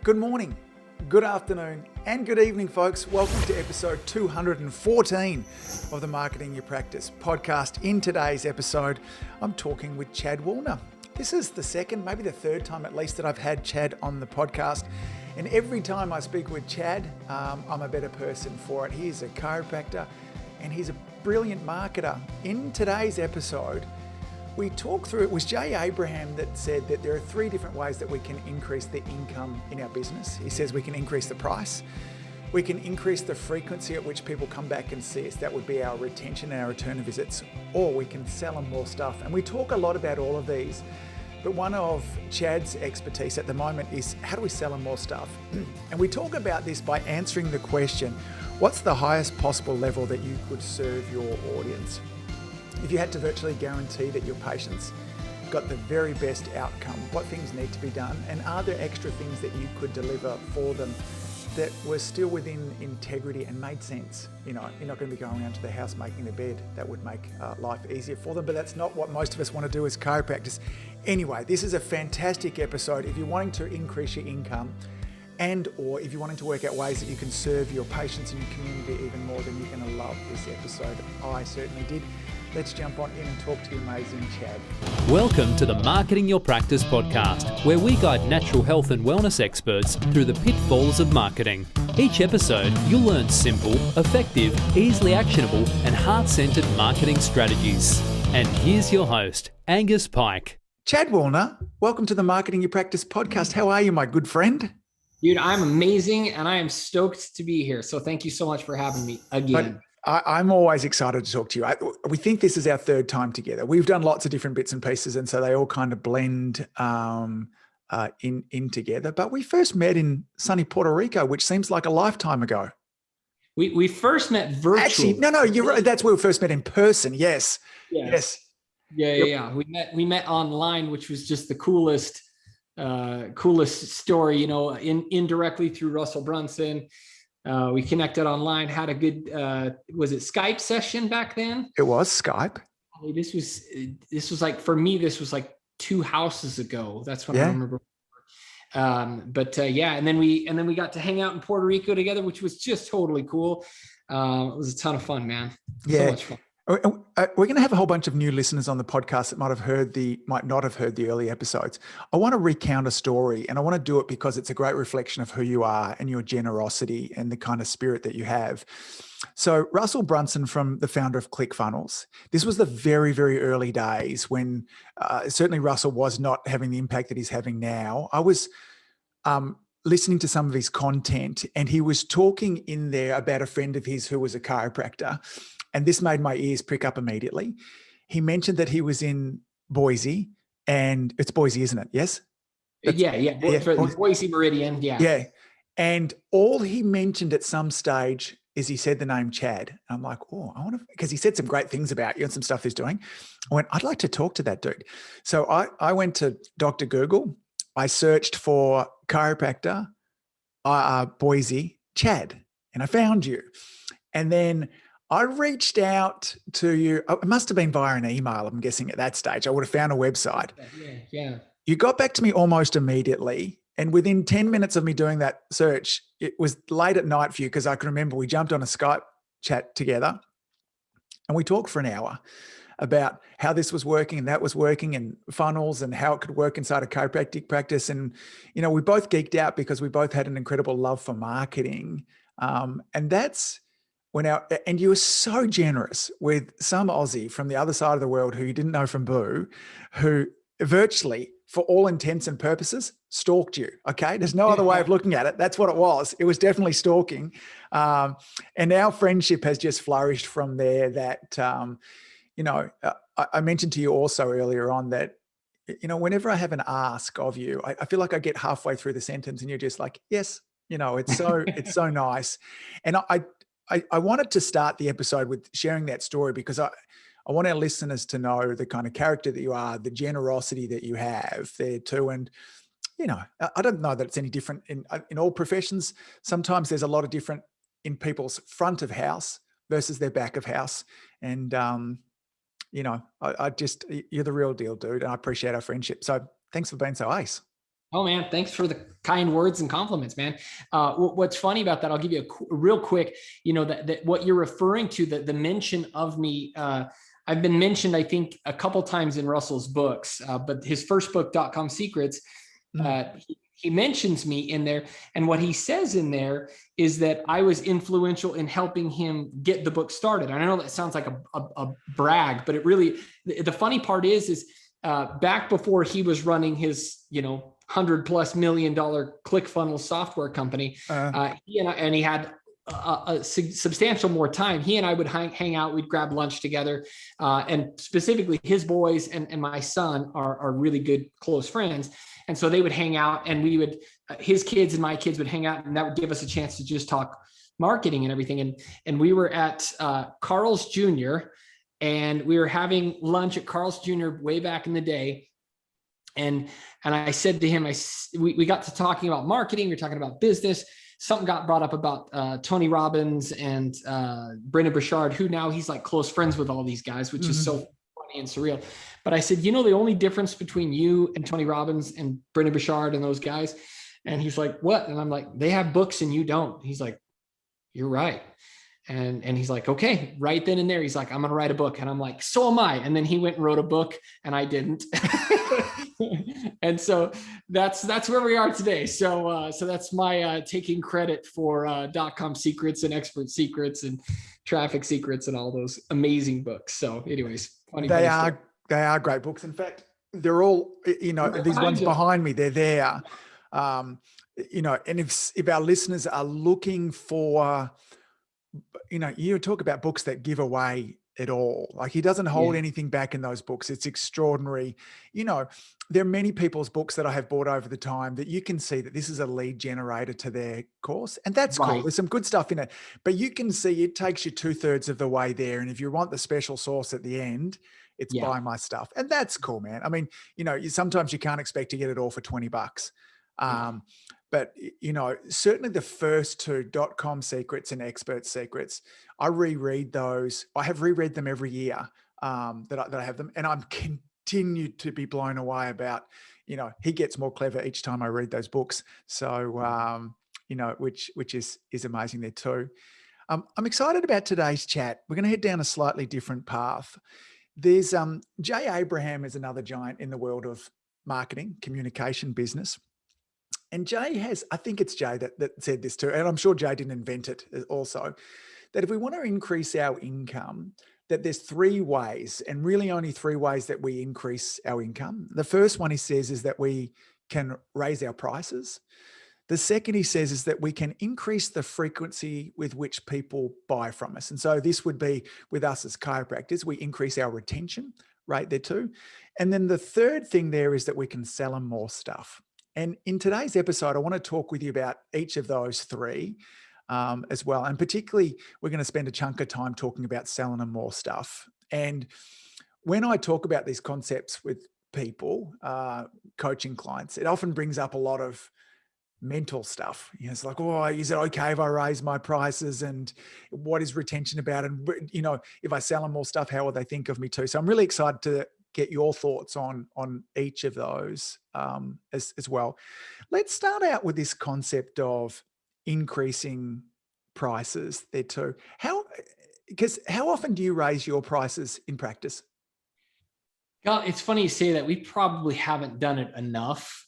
Good morning, good afternoon, and good evening, folks. Welcome to episode 214 of the Marketing Your Practice podcast. In today's episode, I'm talking with Chad Woolner. This is the second, maybe the third time at least that I've had Chad on the podcast. And every time I speak with Chad, I'm a better person for it. He's a chiropractor and he's a brilliant marketer. In today's episode, we talk through, it was Jay Abraham that said that there are three different ways that we can increase the income in our business. He says we can increase the price, we can increase the frequency at which people come back and see us. That would be our retention and our return of visits, or we can sell them more stuff. And we talk a lot about all of these, but one of Chad's expertise at the moment is how do we sell them more stuff? And we talk about this by answering the question, what's the highest possible level that you could serve your audience? If you had to virtually guarantee that your patients got the very best outcome, what things need to be done, and are there extra things that you could deliver for them that were still within integrity and made sense? You know, you're not going to be going around to the house making their bed. That would make life easier for them, but that's not what most of us want to do as chiropractors. Anyway, this is a fantastic episode. If you're wanting to increase your income, and or if you're wanting to work out ways that you can serve your patients and your community even more, then you're going to love this episode. I certainly did. Let's jump on in and talk to the amazing Chad. Welcome to the Marketing Your Practice podcast, where we guide natural health and wellness experts through the pitfalls of marketing. Each episode, you'll learn simple, effective, easily actionable, and heart-centered marketing strategies. And here's your host, Angus Pyke. Chad Woolner, welcome to the Marketing Your Practice podcast. How are you, my good friend? Dude, I'm amazing and I am stoked to be here. So thank you so much for having me again. I'm always excited to talk to you. We think this is our third time together. We've done lots of different bits and pieces, and so they all kind of blend in together. But we first met in sunny Puerto Rico, which seems like a lifetime ago. We first met virtually. Actually, no, you're right. That's where we first met in person. Yes. Yes. Yeah. We met online, which was just the coolest story. You know, indirectly through Russell Brunson. We connected online, had a good, was it Skype session back then? It was Skype. This was like, for me, this was like 2 houses ago. That's what I remember. And then we got to hang out in Puerto Rico together, which was just totally cool. It was a ton of fun, man. So much fun. We're going to have a whole bunch of new listeners on the podcast that might not have heard the early episodes. I want to recount a story, and I want to do it because it's a great reflection of who you are and your generosity and the kind of spirit that you have. So Russell Brunson, the founder of ClickFunnels, this was the very, very early days when certainly Russell was not having the impact that he's having now. I was listening to some of his content, and he was talking in there about a friend of his who was a chiropractor. And this made my ears prick up immediately. He mentioned that he was in Boise, and it's Boise, isn't it? Yes? Boise Meridian, yeah. Yeah. And all he mentioned at some stage is he said the name Chad. And I'm like, oh, I want to, because he said some great things about you and some stuff he's doing. I went, I'd like to talk to that dude. So I went to Dr. Google. I searched for chiropractor, Boise, Chad, and I found you. And then I reached out to you. It must have been via an email, I'm guessing at that stage. I would have found a website. Yeah. You got back to me almost immediately. And within 10 minutes of me doing that search, it was late at night for you because I can remember we jumped on a Skype chat together and we talked for an hour about how this was working and that was working and funnels and how it could work inside a chiropractic practice. And, you know, we both geeked out because we both had an incredible love for marketing. And that's, and you were so generous with some Aussie from the other side of the world who you didn't know from Boo, who virtually, for all intents and purposes, stalked you. Okay. There's no other way of looking at it. That's what it was. It was definitely stalking. And our friendship has just flourished from there that, I mentioned to you also earlier on that, you know, whenever I have an ask of you, I feel like I get halfway through the sentence and you're just like, yes, you know, it's so nice. And I wanted to start the episode with sharing that story because I want our listeners to know the kind of character that you are, the generosity that you have there too. And, you know, I don't know that it's any different in all professions. Sometimes there's a lot of different in people's front of house versus their back of house. And, you know, you're the real deal, dude. And I appreciate our friendship. So thanks for being so ace. Oh man, thanks for the kind words and compliments, man. What's funny about that, I'll give you a real quick, that what you're referring to, the mention of me, I've been mentioned, I think, a couple times in Russell's books, but his first book, .com Secrets, he mentions me in there. And what he says in there is that I was influential in helping him get the book started. And I know that sounds like a brag, but it really, the funny part is back before he was running his, $100+ million ClickFunnels software company, he had a substantial more time. He and I would hang out, we'd grab lunch together, and specifically his boys and my son are really good, close friends. And so they would hang out, and we would, his kids and my kids would hang out, and that would give us a chance to just talk marketing and everything. And we were at Carl's Jr., and we were having lunch at Carl's Jr. way back in the day. And I said to him, we got to talking about marketing. We were talking about business. Something got brought up about Tony Robbins and Brendon Burchard, who now he's like close friends with all these guys, which is so funny and surreal. But I said, the only difference between you and Tony Robbins and Brendon Burchard and those guys. And he's like, what? And I'm like, they have books and you don't. He's like, you're right. And he's like, okay, right then and there, he's like, I'm going to write a book. And I'm like, so am I. And then he went and wrote a book and I didn't. And so that's where we are today. So that's my taking credit for .com Secrets and Expert Secrets and Traffic Secrets and all those amazing books. So anyways, They are great books. In fact, they're all, these ones behind me, they're there. And if our listeners are looking for, you talk about books that give away it all. Like, he doesn't hold anything back in those books. It's extraordinary. There are many people's books that I have bought over the time that you can see that this is a lead generator to their course. And that's cool. There's some good stuff in it, but you can see it takes you 2/3 of the way there. And if you want the special sauce at the end, it's buy my stuff. And that's cool, man. I mean, sometimes you can't expect to get it all for $20. But, certainly the first two, .com Secrets and Expert Secrets, I reread those. I have reread them every year that I have them. And I'm continued to be blown away about, he gets more clever each time I read those books. So, which is amazing there too. I'm excited about today's chat. We're going to head down a slightly different path. There's Jay Abraham is another giant in the world of marketing, communication, business. And Jay I think it's Jay that said this too, and I'm sure Jay didn't invent it also, that if we want to increase our income, that there's 3 ways, and really only 3 ways that we increase our income. The first one he says is that we can raise our prices. The second he says is that we can increase the frequency with which people buy from us. And so this would be with us as chiropractors, we increase our retention rate there too. And then the third thing there is that we can sell them more stuff. And in today's episode, I want to talk with you about each of those 3 as well. And particularly, we're going to spend a chunk of time talking about selling them more stuff. And when I talk about these concepts with people, coaching clients, it often brings up a lot of mental stuff. It's like, oh, is it okay if I raise my prices? And what is retention about? And, if I sell them more stuff, how will they think of me too? So I'm really excited to get your thoughts on each of those as well. Let's start out with this concept of increasing prices there too. Because how often do you raise your prices in practice? God, it's funny you say that. We probably haven't done it enough.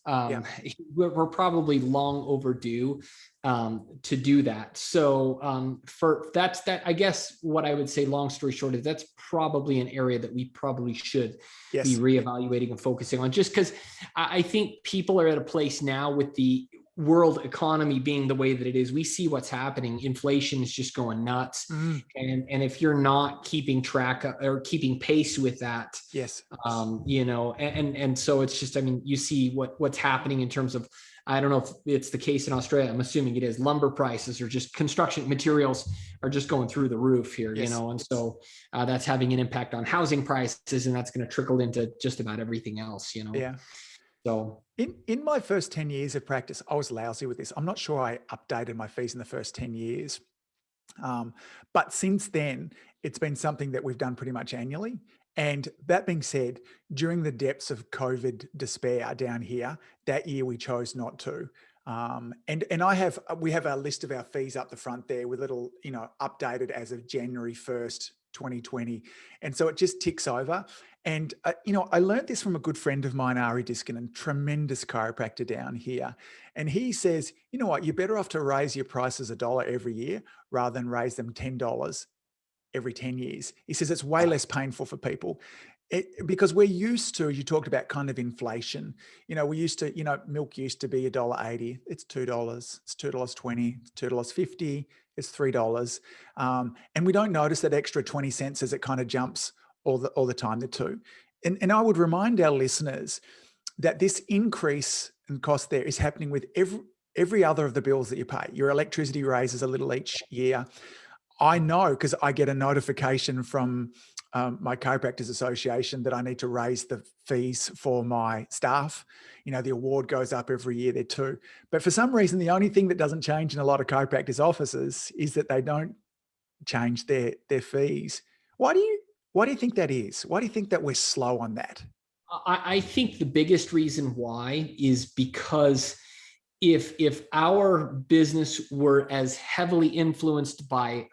We're probably long overdue to do that. So I guess what I would say, long story short, is that's probably an area that we probably should be reevaluating and focusing on, just because I think people are at a place now with the world economy being the way that it is. We see what's happening. Inflation is just going nuts. And if you're not keeping track or keeping pace with that, and so it's just, you see what's happening in terms of, I don't know if it's the case in Australia. I'm assuming it is. Lumber prices or just construction materials are just going through the roof here, and so that's having an impact on housing prices, and that's going to trickle into just about everything else, So in my first 10 years of practice, I was lousy with this. I'm not sure I updated my fees in the first 10 years. But since then, it's been something that we've done pretty much annually. And that being said, during the depths of COVID despair down here, that year we chose not to. And we have our list of our fees up the front there with little, updated as of January 1st, 2020. And so it just ticks over. And, I learned this from a good friend of mine, Ari Diskinen, tremendous chiropractor down here. And he says, you know what, you're better off to raise your prices $1 every year rather than raise them $10 every 10 years. He says it's way less painful for people. Because we're used to, you talked about kind of inflation. We used to, milk used to be $1.80. It's $2. It's $2.20. It's $2.50. It's $3. And we don't notice that extra 20 cents as it kind of jumps all the time, the two. And I would remind our listeners that this increase in cost there is happening with every other of the bills that you pay. Your electricity raises a little each year. I know because I get a notification from my chiropractors association that I need to raise the fees for my staff. The award goes up every year there too. But for some reason, the only thing that doesn't change in a lot of chiropractors offices is that they don't change their fees. Why do you think that is? Why do you think that we're slow on that? I think the biggest reason why is because if our business were as heavily influenced by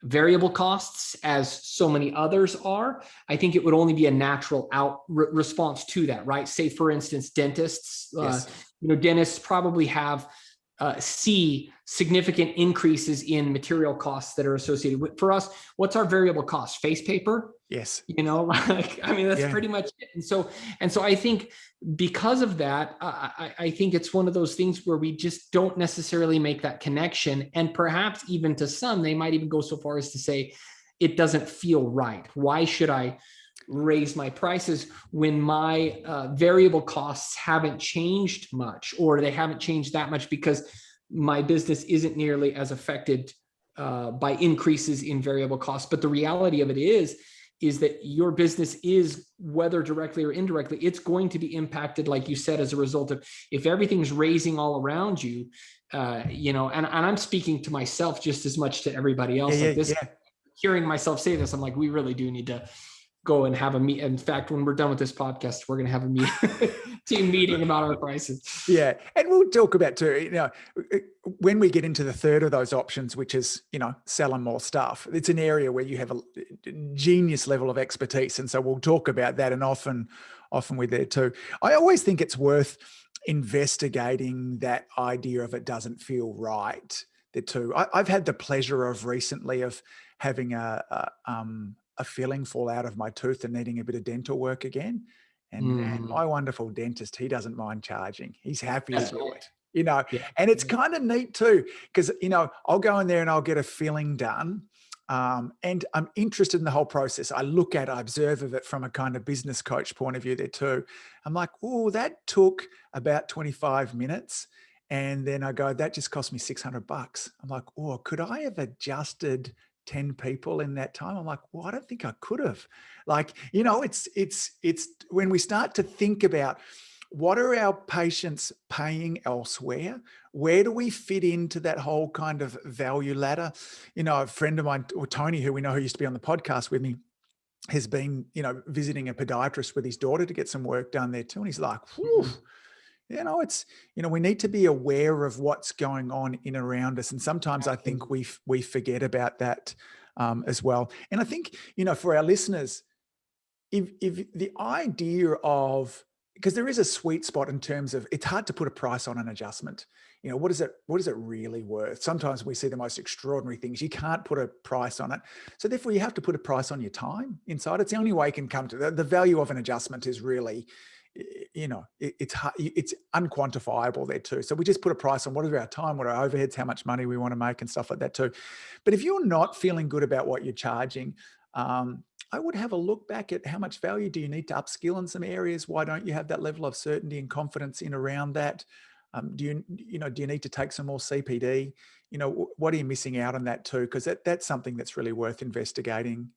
variable costs as so many others are, I think it would only be a natural response to that, right? Say, for instance, dentists, Yes. Dentists probably see significant increases in material costs that are associated with. For us, what's our variable cost? Face paper? Yes. That's pretty much it. And so I think because of that, I think it's one of those things where we just don't necessarily make that connection. And perhaps even to some, they might even go so far as to say, it doesn't feel right. Why should I raise my prices when my variable costs haven't changed much, or they haven't changed that much because my business isn't nearly as affected by increases in variable costs. But the reality of it is that your business is, whether directly or indirectly, it's going to be impacted, like you said, as a result of if everything's raising all around you, and I'm speaking to myself just as much to everybody else. Hearing myself say this, I'm like, we really do need to go and have a meet. In fact, when we're done with this podcast, we're going to have a team meeting about our prices. Yeah. And we'll talk about too, when we get into the third of those options, which is, selling more stuff, it's an area where you have a genius level of expertise. And so we'll talk about that. And often we're there too. I always think it's worth investigating that idea of it doesn't feel right there too. I've had the pleasure of recently of having a filling fall out of my tooth and needing a bit of dental work again. And my wonderful dentist, he doesn't mind charging. He's happy to do it, and it's kind of neat too, because, I'll go in there and I'll get a filling done. And I'm interested in the whole process. I observe of it from a kind of business coach point of view there too. I'm like, oh, that took about 25 minutes. And then I go, that just cost me $600. I'm like, oh, could I have adjusted 10 people in that time? I'm like, well, I don't think I could have. It's when we start to think about what are our patients paying elsewhere? Where do we fit into that whole kind of value ladder? A friend of mine, or Tony, who we know, who used to be on the podcast with me, has been, visiting a podiatrist with his daughter to get some work done there too. And he's like, whew, we need to be aware of what's going on in around us. And sometimes I think we forget about that as well. And I think, for our listeners, if the idea of, because there is a sweet spot in terms of, it's hard to put a price on an adjustment. What is it really worth? Sometimes we see the most extraordinary things. You can't put a price on it. So therefore you have to put a price on your time inside. It's the only way you can come to the value of an adjustment is really, it's unquantifiable there too. So we just put a price on what is our time, what are our overheads, how much money we want to make and stuff like that too. But if you're not feeling good about what you're charging, I would have a look back at how much value do you need to upskill in some areas? Why don't you have that level of certainty and confidence in around that? Do you need to take some more CPD? What are you missing out on that too? Because that's something that's really worth investigating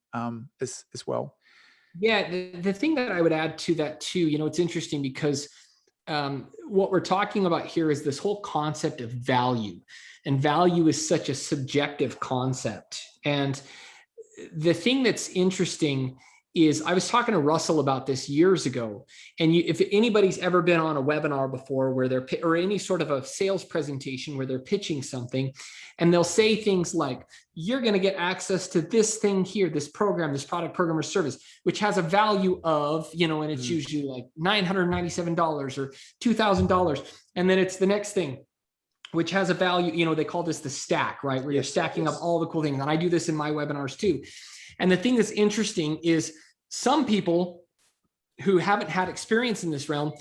as well. Yeah, the thing that I would add to that too, it's interesting because what we're talking about here is this whole concept of value, and value is such a subjective concept. And the thing that's interesting is I was talking to Russell about this years ago. And if anybody's ever been on a webinar before where or any sort of a sales presentation where they're pitching something, and they'll say things like, you're going to get access to this thing here, this program, this product, program, or service, which has a value of, and it's usually like $997 or $2,000. And then it's the next thing, which has a value, they call this the stack, right? Where you're stacking up all the cool things. And I do this in my webinars too. And the thing that's interesting is some people who haven't had experience in this realm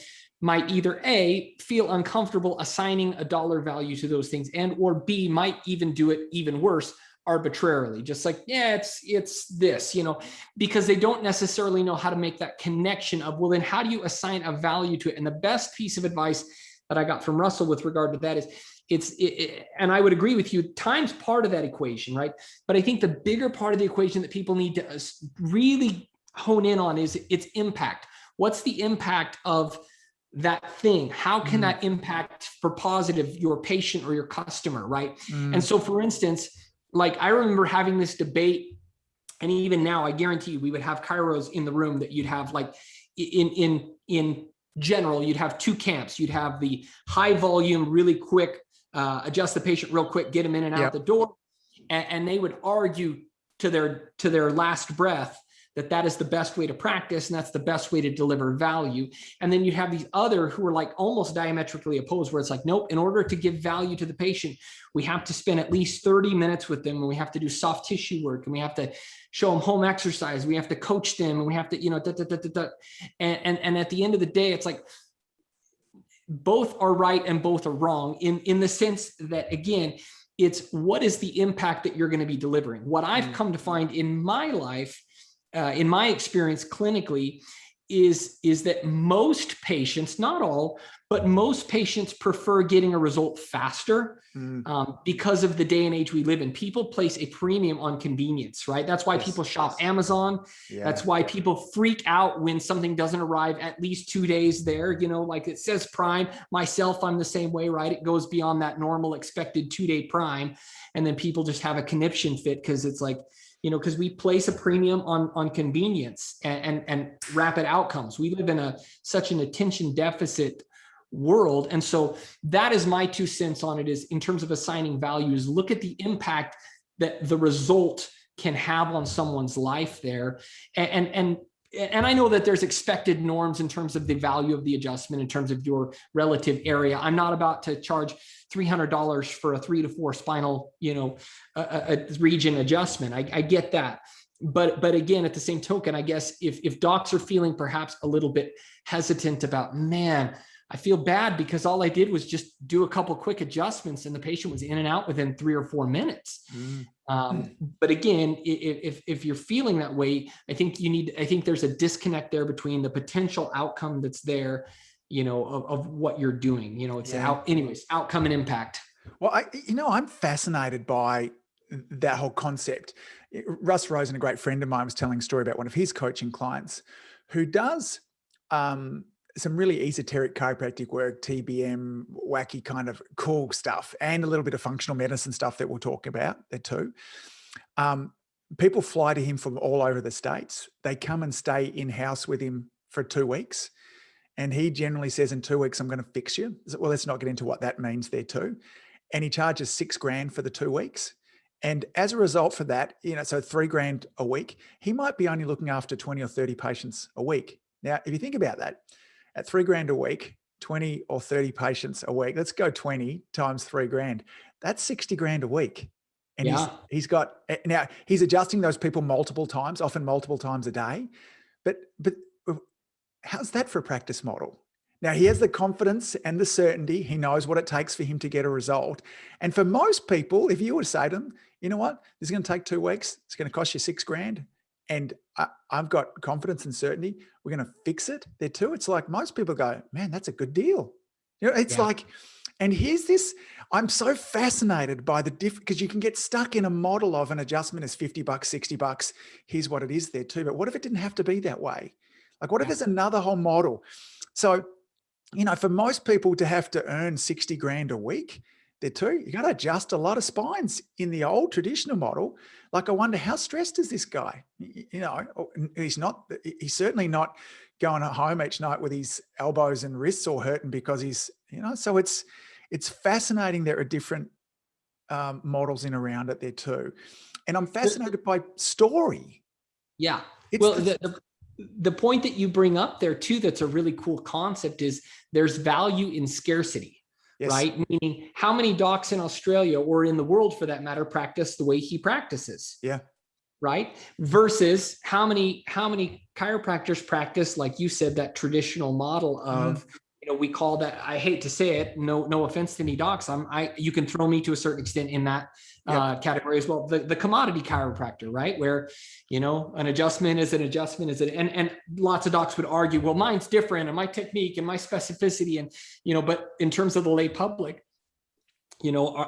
might either A, feel uncomfortable assigning a dollar value to those things, and or B, might even do it even worse, arbitrarily, just like, it's this, because they don't necessarily know how to make that connection of, well, then how do you assign a value to it? And the best piece of advice that I got from Russell with regard to that is, and I would agree with you, time's part of that equation, right? But I think the bigger part of the equation that people need to really hone in on is its impact. What's the impact of that thing? How can that impact for positive your patient or your customer, right? And so, for instance, like I remember having this debate, and even now, I guarantee you, we would have chiros in the room that you'd have like in general, you'd have two camps. You'd have the high volume, really quick, adjust the patient real quick, get them in and out the door. And they would argue to their last breath that is the best way to practice, and that's the best way to deliver value. And then you have these other who are like almost diametrically opposed, where it's like, nope, in order to give value to the patient, we have to spend at least 30 minutes with them, and we have to do soft tissue work, and we have to show them home exercise, we have to coach them, and we have to, and at the end of the day, it's like both are right and both are wrong in the sense that, again, it's what is the impact that you're going to be delivering. What I've come to find in my life, in my experience clinically, is that most patients, not all, but most patients prefer getting a result faster because of the day and age we live in. People place a premium on convenience, right? That's why people shop Amazon. That's why people freak out when something doesn't arrive at least 2 days there. Like it says Prime. Myself, I'm the same way, right? It goes beyond that normal expected 2-day Prime. And then people just have a conniption fit because it's like, because we place a premium on convenience and rapid outcomes. We live in such an attention deficit world. And so that is my 2 cents on it, is in terms of assigning values, look at the impact that the result can have on someone's life there. And I know that there's expected norms in terms of the value of the adjustment, in terms of your relative area. I'm not about to charge $300 for a 3 to 4 spinal, a region adjustment. I get that. But again, at the same token, I guess if docs are feeling perhaps a little bit hesitant about, man, I feel bad because all I did was just do a couple quick adjustments and the patient was in and out within 3 or 4 minutes. But again, if you're feeling that way, I think there's a disconnect there between the potential outcome that's there, of what you're doing. It's outcome and impact. Well, I'm fascinated by that whole concept. Russ Rosen, a great friend of mine, was telling a story about one of his coaching clients who does some really esoteric chiropractic work, TBM, wacky kind of cool stuff, and a little bit of functional medicine stuff that we'll talk about there too. People fly to him from all over the States. They come and stay in-house with him for 2 weeks. And he generally says, in 2 weeks, I'm going to fix you. Well, let's not get into what that means there too. And he charges $6,000 for the 2 weeks. And as a result for that, so $3,000 a week, he might be only looking after 20 or 30 patients a week. Now, if you think about that, at $3,000 a week, 20 or 30 patients a week, let's go 20 times $3,000. That's $60,000 a week. And he's got, now he's adjusting those people multiple times, often multiple times a day. But how's that for a practice model? Now, he has the confidence and the certainty. He knows what it takes for him to get a result. And for most people, if you were to say to them, you know what, this is going to take 2 weeks. It's going to cost you $6,000. And I've got confidence and certainty. We're going to fix it there too. It's like most people go, man, that's a good deal. It's like, and here's this, I'm so fascinated by the difference, because you can get stuck in a model of an adjustment is $50, $60. Here's what it is there too. But what if it didn't have to be that way? Like, what if there's another whole model? So, for most people to have to earn $60,000 a week, there too. You got to adjust a lot of spines in the old traditional model. Like, I wonder, how stressed is this guy? He's certainly not going home each night with his elbows and wrists all hurting because he's, so it's fascinating. There are different models in around it there too. And I'm fascinated by story. Yeah. The point that you bring up there too, that's a really cool concept, is there's value in scarcity, yes. Right? Meaning, how many docs in Australia or in the world for that matter practice the way he practices? Yeah. Right. Versus how many chiropractors practice, like you said, that traditional model of, we call that, I hate to say it, no offense to any docs, you can throw me to a certain extent in that category as well. The commodity chiropractor, right? Where, an adjustment is an adjustment, and lots of docs would argue, well, mine's different, and my technique and my specificity, and, but in terms of the lay public,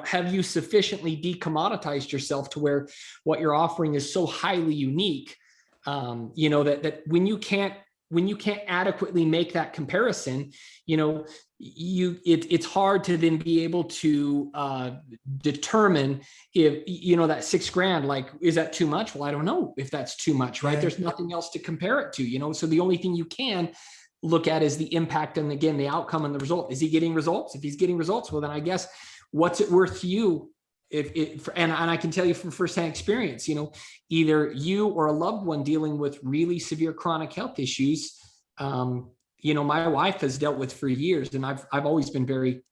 have you sufficiently decommoditized yourself to where what you're offering is so highly unique, that when you can't adequately make that comparison, it's hard to then be able to determine if, that $6,000, like, is that too much? Well, I don't know if that's too much, right? Yeah. There's nothing else to compare it to, so the only thing you can look at is the impact and, again, the outcome and the result. Is he getting results? If he's getting results, well, then I guess what's it worth to you? And I can tell you from firsthand experience, either you or a loved one dealing with really severe chronic health issues, my wife has dealt with for years, and I've always been very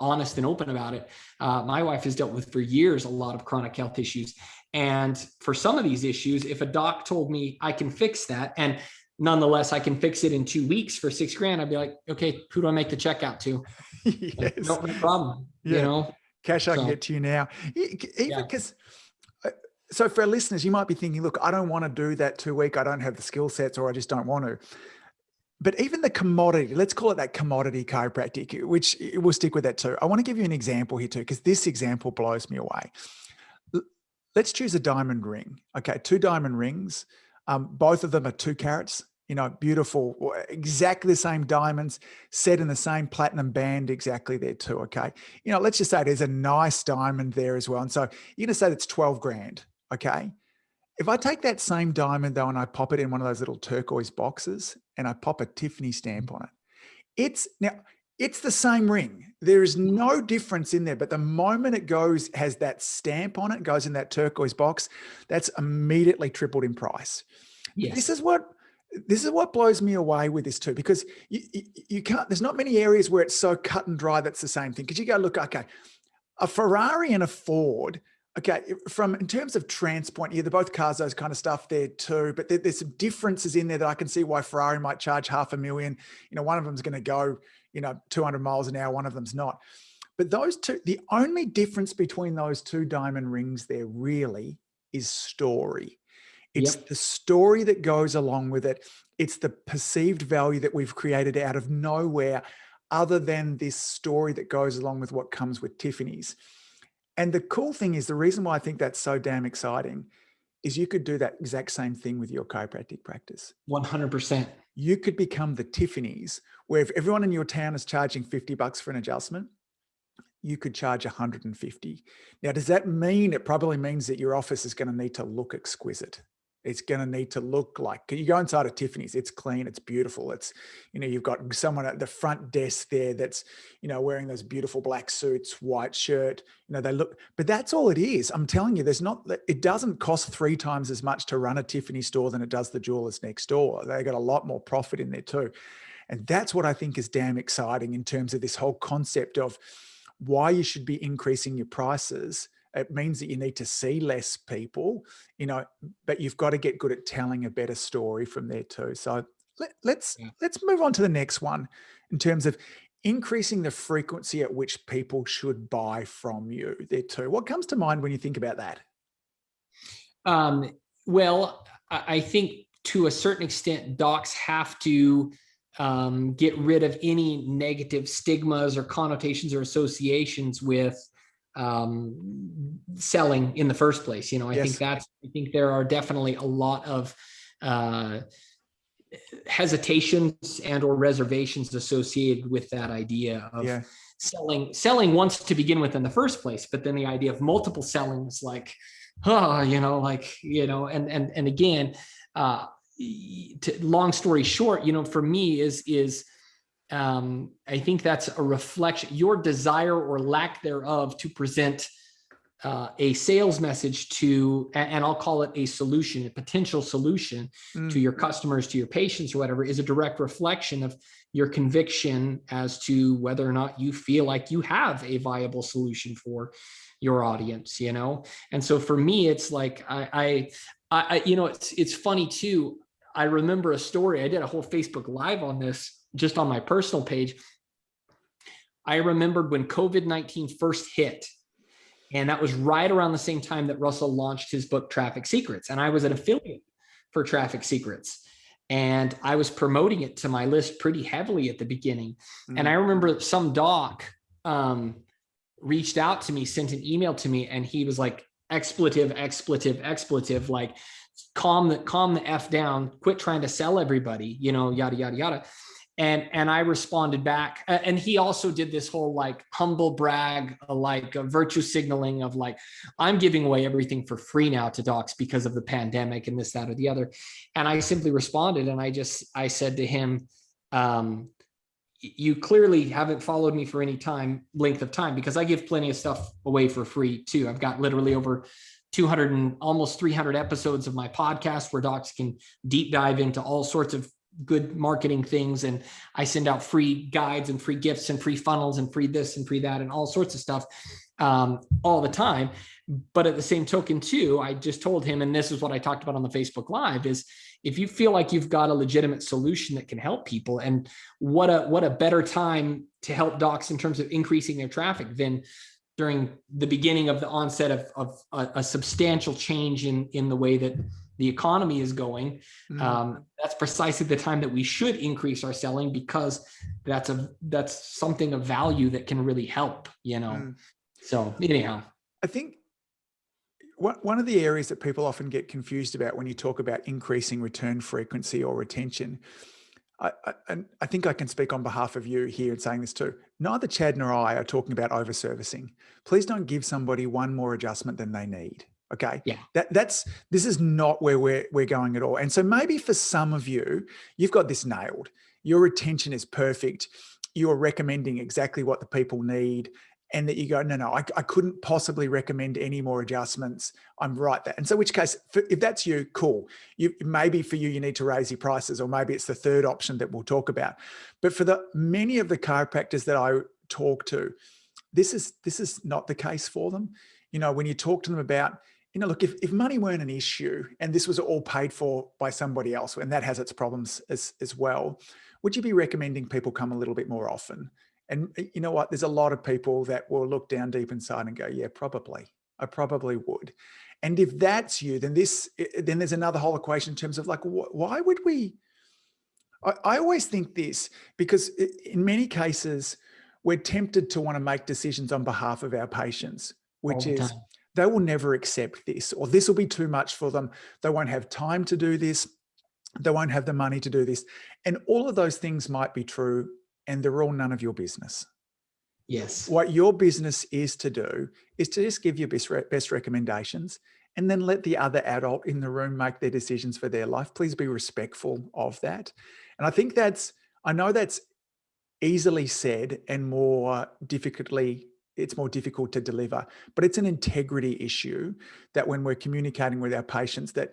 honest and open about it. My wife has dealt with for years a lot of chronic health issues. And for some of these issues, if a doc told me I can fix that, and nonetheless, I can fix it in 2 weeks for $6,000, I'd be like, okay, who do I make the check out to? Yes. No problem, Cash I can get to you now. Even because, so for our listeners, you might be thinking, look, I don't want to do that 2 week. I don't have the skill sets, or I just don't want to. But even the commodity, let's call it that commodity chiropractic, which we'll stick with that too. I want to give you an example here too, because this example blows me away. Let's choose a diamond ring. Okay, 2 diamond rings. Both of them are 2 carats. Beautiful, exactly the same diamonds, set in the same platinum band, exactly there too. Okay. Let's just say there's a nice diamond there as well. And so you're going to say that's $12,000. Okay. If I take that same diamond though, and I pop it in one of those little turquoise boxes, and I pop a Tiffany stamp on it, it's the same ring. There is no difference in there, but the moment it has that stamp on it, goes in that turquoise box, that's immediately tripled in price. Yes. This is what blows me away with this too, because you can't, there's not many areas where it's so cut and dry that's the same thing. Because you go, look, okay, a Ferrari and a Ford, okay, in terms of transport, they're both cars, those kind of stuff there too, but there's some differences in there that I can see why Ferrari might charge $500,000. One of them's going to go, 200 miles an hour, one of them's not. But those two, the only difference between those 2 diamond rings there really is story. It's the story that goes along with it. It's the perceived value that we've created out of nowhere, other than this story that goes along with what comes with Tiffany's. And the cool thing is, the reason why I think that's so damn exciting is you could do that exact same thing with your chiropractic practice. 100%. You could become the Tiffany's, where if everyone in your town is charging $50 for an adjustment, you could charge $150. Now, does that mean? It probably means that your office is going to need to look exquisite. It's going to need to look like, you go inside a Tiffany's, it's clean, it's beautiful. It's, you've got someone at the front desk there that's, wearing those beautiful black suits, white shirt, they look, but that's all it is. I'm telling you, it doesn't cost 3 times as much to run a Tiffany store than it does the jewelers next door. They got a lot more profit in there too. And that's what I think is damn exciting in terms of this whole concept of why you should be increasing your prices. It means that you need to see less people, but you've got to get good at telling a better story from there too. So let's move on to the next one in terms of increasing the frequency at which people should buy from you there too. What comes to mind when you think about that? Well, I think to a certain extent, docs have to get rid of any negative stigmas or connotations or associations with selling in the first place. I think there are definitely a lot of hesitations and or reservations associated with that idea of selling once to begin with in the first place, but then the idea of multiple selling is like, and again, long story short, for me is I think that's a reflection, your desire or lack thereof to present a sales message to, and I'll call it a solution, a potential solution to your customers, to your patients or whatever, is a direct reflection of your conviction as to whether or not you feel like you have a viable solution for your audience, And so for me, it's like, it's funny too. I remember a story. I did a whole Facebook Live on this just on my personal page. I remembered when COVID-19 first hit, and that was right around the same time that Russell launched his book, Traffic Secrets. And I was an affiliate for Traffic Secrets. And I was promoting it to my list pretty heavily at the beginning. And I remember some doc reached out to me, sent an email to me, and he was like, expletive, like, calm the F down, quit trying to sell everybody, yada, yada, yada. And I responded back, and he also did this whole like humble brag, like a virtue signaling of like, I'm giving away everything for free now to docs because of the pandemic and this, that, or the other. And I simply responded, and I said to him, you clearly haven't followed me for any length of time, because I give plenty of stuff away for free too. I've got literally over 200 and almost 300 episodes of my podcast where docs can deep dive into all sorts of good marketing things. And I send out free guides and free gifts and free funnels and free this and free that and all sorts of stuff all the time. But at the same token too, I just told him, and this is what I talked about on the Facebook Live, is if you feel like you've got a legitimate solution that can help people, and what a better time to help docs in terms of increasing their traffic than during the beginning of the onset of a substantial change in the way that the economy is going. That's precisely the time that we should increase our selling, because that's something of value that can really help, So anyhow, I think one of the areas that people often get confused about when you talk about increasing return frequency or retention, I think I can speak on behalf of you here in saying this too. Neither Chad nor I are talking about over-servicing. Please don't give somebody one more adjustment than they need. Okay. Yeah. This is not where we're going at all. And so maybe for some of you, you've got this nailed. Your retention is perfect. You're recommending exactly what the people need. And that you go, no, I couldn't possibly recommend any more adjustments. I'm right there. And so, in which case, if that's you, cool. Maybe for you need to raise your prices, or maybe it's the third option that we'll talk about. But for many of the chiropractors that I talk to, this is not the case for them. When you talk to them about, look, if money weren't an issue and this was all paid for by somebody else, and that has its problems as well, would you be recommending people come a little bit more often? And you know what? There's a lot of people that will look down deep inside and go, yeah, probably. I probably would. And if that's you, then there's another whole equation in terms of like, why would we? I always think this, because in many cases, we're tempted to want to make decisions on behalf of our patients, which is they will never accept this, or this will be too much for them. They won't have time to do this. They won't have the money to do this. And all of those things might be true, and they're all none of your business. Yes. What your business is to do is to just give your best recommendations, and then let the other adult in the room make their decisions for their life. Please be respectful of that. And I think I know that's easily said and it's more difficult to deliver, but it's an integrity issue that when we're communicating with our patients, that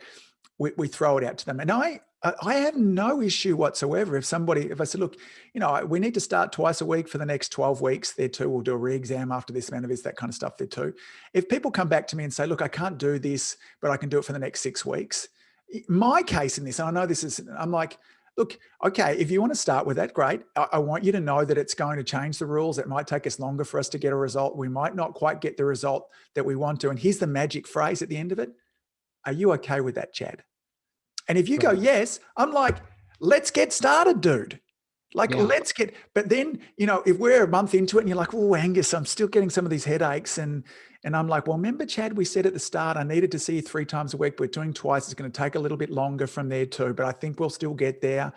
we throw it out to them. And I have no issue whatsoever if I said, look, we need to start twice a week for the next 12 weeks there too. We'll do a re-exam after this amount of this, that kind of stuff there too. If people come back to me and say, look, I can't do this, but I can do it for the next 6 weeks. My case in this, and I know I'm like, look, okay, if you want to start with that, great. I want you to know that it's going to change the rules. It might take us longer for us to get a result. We might not quite get the result that we want to. And here's the magic phrase at the end of it. Are you okay with that, Chad? And if you go, yes, I'm like, let's get started, dude. But then, if we're a month into it and you're like, oh, Angus, I'm still getting some of these headaches. And I'm like, well, remember, Chad, we said at the start, I needed to see you 3 times a week. We're doing twice. It's going to take a little bit longer from there too, but I think we'll still get there.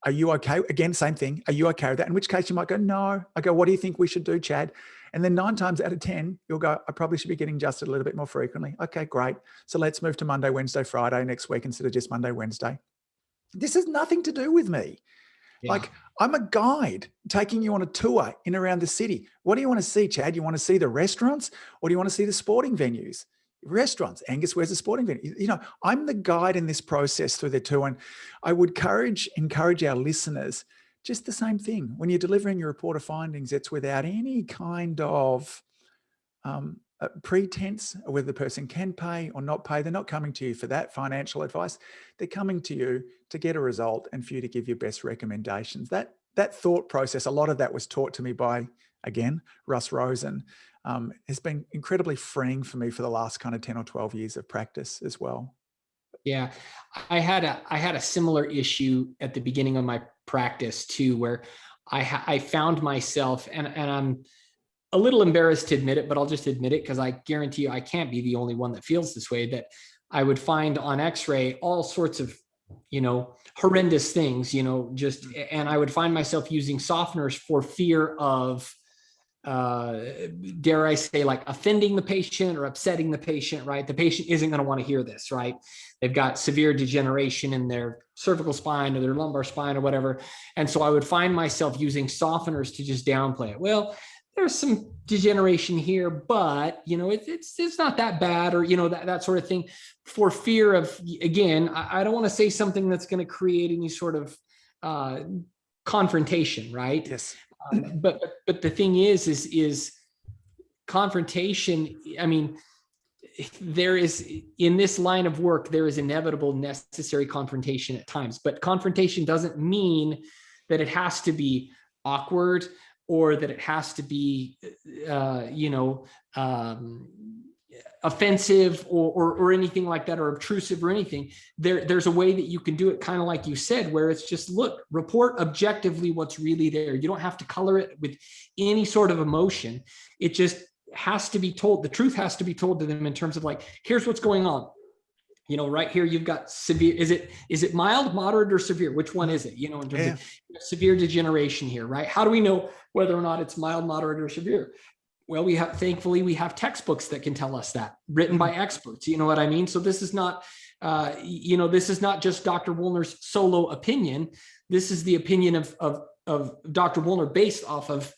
Are you okay? Again, same thing. Are you okay with that? In which case you might go, no. I go, what do you think we should do, Chad? And then 9 times out of 10, you'll go, I probably should be getting adjusted a little bit more frequently. Okay, great. So let's move to Monday, Wednesday, Friday next week instead of just Monday, Wednesday. This has nothing to do with me. Yeah. Like, I'm a guide taking you on a tour in around the city. What do you want to see, Chad? You want to see the restaurants, or do you want to see the sporting venues? Restaurants. Angus, where's the sporting venue? You know, I'm the guide in this process through the tour. And I would encourage our listeners, just the same thing. When you're delivering your report of findings, it's without any kind of pretense of whether the person can pay or not pay. They're not coming to you for that financial advice. They're coming to you to get a result and for you to give your best recommendations. That thought process, a lot of that was taught to me by, again, Russ Rosen, has been incredibly freeing for me for the last kind of 10 or 12 years of practice as well. Yeah, I had a similar issue at the beginning of my practice too, where I found myself, and I'm a little embarrassed to admit it, but I'll just admit it because I guarantee you I can't be the only one that feels this way, that I would find on X-ray all sorts of, horrendous things, and I would find myself using softeners for fear of, dare I say, like offending the patient or upsetting the patient, right? The patient isn't going to want to hear this, right? They've got severe degeneration in their cervical spine or their lumbar spine or whatever. And so I would find myself using softeners to just downplay it. Well, there's some degeneration here, but it's not that bad, or that sort of thing, for fear of, again, I don't want to say something that's going to create any sort of confrontation, right? Yes. But the thing is confrontation. I mean, there is, in this line of work, there is inevitable necessary confrontation at times, but confrontation doesn't mean that it has to be awkward, or that it has to be, offensive or anything like that, or obtrusive or anything. There's a way that you can do it, kind of like you said, where it's just, look, report objectively what's really there. You don't have to color it with any sort of emotion. It just has to be told. The truth has to be told to them in terms of, like, here's what's going on. Right here, you've got severe, is it mild, moderate, or severe? Which one is it? In terms of severe degeneration here, right? How do we know whether or not it's mild, moderate, or severe? Well, thankfully, we have textbooks that can tell us that, written by experts. You know what I mean? So this is not, this is not just Dr. Woolner's solo opinion. This is the opinion of Dr. Woolner based off of